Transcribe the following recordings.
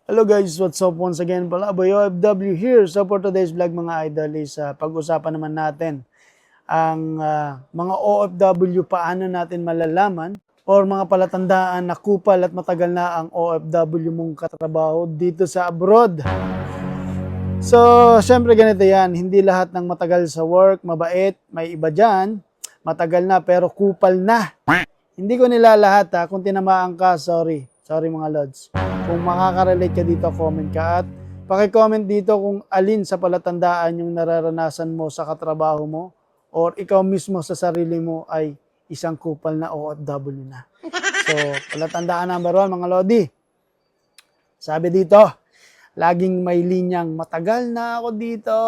Hello guys, what's up once again? Palaboy OFW here. So for today's vlog mga idol is pag-usapan naman natin ang mga OFW, paano natin malalaman or mga palatandaan na kupal at matagal na ang OFW mong katrabaho dito sa abroad. So syempre ganito yan, hindi lahat ng matagal sa work, mabait, may iba dyan, matagal na pero kupal na. Hindi ko nila lahat kung tinamaan ka, sorry. Sorry mga lods. Kung makaka-relate ka dito, comment ka at paki-comment dito kung alin sa palatandaan yung nararanasan mo sa katrabaho mo or ikaw mismo sa sarili mo ay isang kupal na OFW na. So, palatandaan number 1 mga lodi. Sabi dito, laging may linyang matagal na ako dito.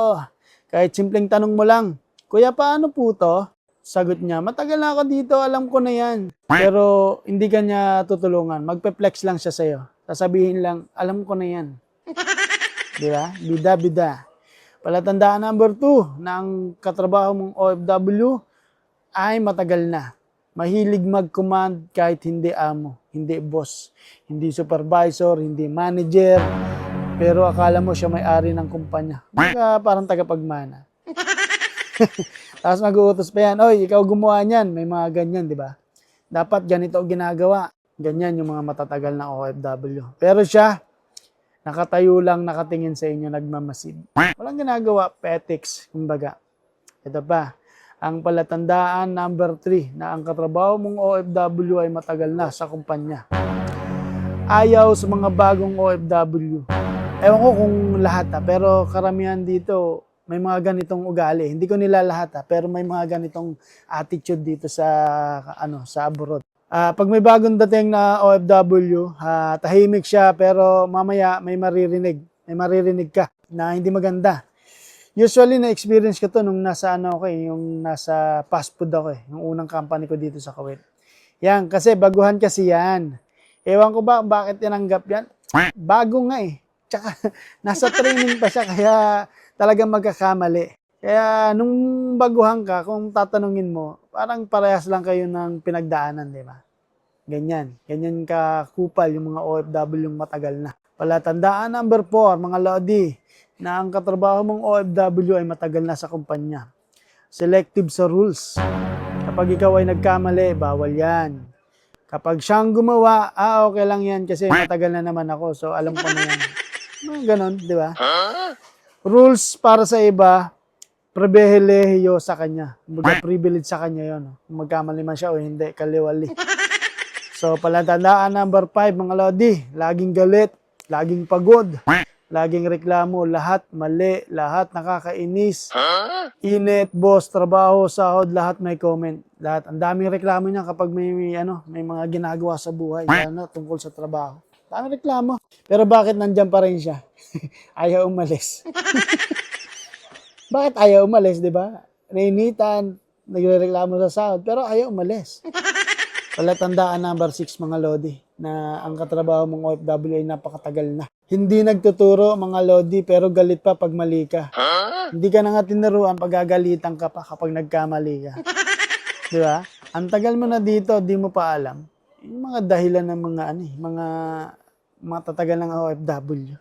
Kahit simpleng tanong mo lang, Kuya paano po to? Sagot niya, matagal na ako dito, alam ko na yan. Pero hindi ka niya tutulungan. Magpe-flex lang siya sa'yo. Sasabihin lang, alam ko na yan. Di ba? Bida-bida. Palatandaan number 2, na ang katrabaho mong OFW ay matagal na. Mahilig mag-command kahit hindi amo, hindi boss, hindi supervisor, hindi manager. Pero akala mo siya may-ari ng kumpanya. Parang tagapagmana. Tapos mag-uutos pa yan, oy, ikaw gumawa niyan, may mga ganyan, di ba? Dapat ganito ginagawa. Ganyan yung mga matatagal na OFW. Pero siya, nakatayo lang, nakatingin sa inyo, nagmamasid. Walang ginagawa, petics, kumbaga. Ito pa, ang palatandaan number 3, na ang katrabaho mong OFW ay matagal na sa kumpanya. Ayaw sa mga bagong OFW. Ewan ko kung lahat pero karamihan dito, may mga ganitong ugali. Hindi ko nila lahat pero may mga ganitong attitude dito sa sa abroad. Pag may bagong dating na OFW, tahimik siya pero mamaya may maririnig ka na hindi maganda. Usually na-experience ko to nung nasa yung nasa fast food ako yung unang company ko dito sa Kuwait. Yan, kasi baguhan kasi yan. Ewan ko ba bakit tinanggap yan? Bago nga Tsaka nasa training pa siya kaya talagang magkakamali. Kaya nung baguhan ka, kung tatanungin mo, parang parehas lang kayo ng pinagdaanan, di ba? Ganyan. Ganyan ka kupal yung mga OFW yung matagal na. Palatandaan number 4, mga lodi, na ang katrabaho mong OFW ay matagal na sa kumpanya. Selective sa rules. Kapag ikaw ay nagkamali, bawal yan. Kapag siyang gumawa, okay lang yan kasi matagal na naman ako, so alam ko na yan. Ganon, di ba? Rules para sa iba, pribilehiyo sa kanya. Privilege sa kanya yun. Kung magkamali man siya o hindi, kaliwali. So, palatandaan number 5, mga lodi. Laging galit, laging pagod, laging reklamo, lahat mali, lahat nakakainis. Init, boss, trabaho, sahod, lahat may comment. Lahat. Ang daming reklamo niya kapag may mga ginagawa sa buhay, tungkol sa trabaho. Daming reklamo. Pero bakit nandyan pa rin siya? Ayaw umalis. Bakit ayaw umalis, di ba? Nainitan, nagrereklamo sa sahod, pero ayaw umalis. Palatandaan number 6, mga lodi, na ang katrabaho mong OFW ay napakatagal na. Hindi nagtuturo, mga lodi, pero galit pa pag mali ka. Hindi ka na nga tinuruan, pagagalitan ka pa kapag nagkamali ka. Di ba? Ang tagal mo na dito, di mo pa alam. Yung mga dahilan ng mga tatagal ng OFW.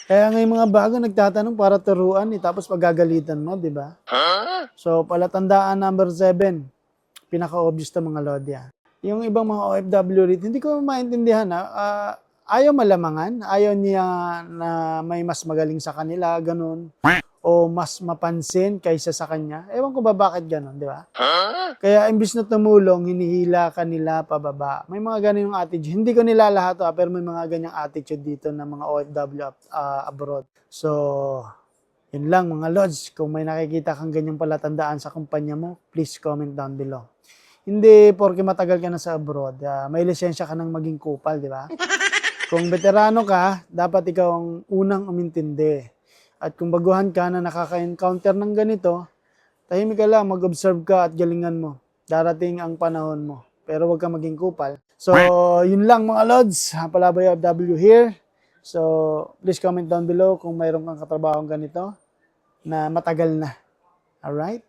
Kaya ngayon mga bago nagtatanong para turuan tapos pagagalitan mo, di ba? So, palatandaan number 7, pinaka-obvious to mga lodi. Yung ibang mga OFW rito, hindi ko maintindihan ayaw malamangan, ayaw niya na may mas magaling sa kanila, ganun. O mas mapansin kaysa sa kanya. Ewan ko ba bakit ganun, di ba? Kaya imbis na tumulong, hinihila ka nila pababa. May mga ganyan attitude. Hindi ko nila lahat pero may mga ganyang attitude dito ng mga OFW abroad. So, yun lang mga lods. Kung may nakikita kang ganyang palatandaan sa kumpanya mo, please comment down below. Hindi porke matagal ka na sa abroad, may lisensya ka nang maging kupal, di ba? Kung veterano ka, dapat ikaw ang unang umintindi. At kung baguhan ka na nakaka-encounter ng ganito, tahimik ka lang, mag-observe ka at galingan mo. Darating ang panahon mo. Pero huwag ka maging kupal. So, yun lang mga lods. Palaboy OFW here. So, please comment down below kung mayroon kang katrabahong ganito na matagal na. Alright?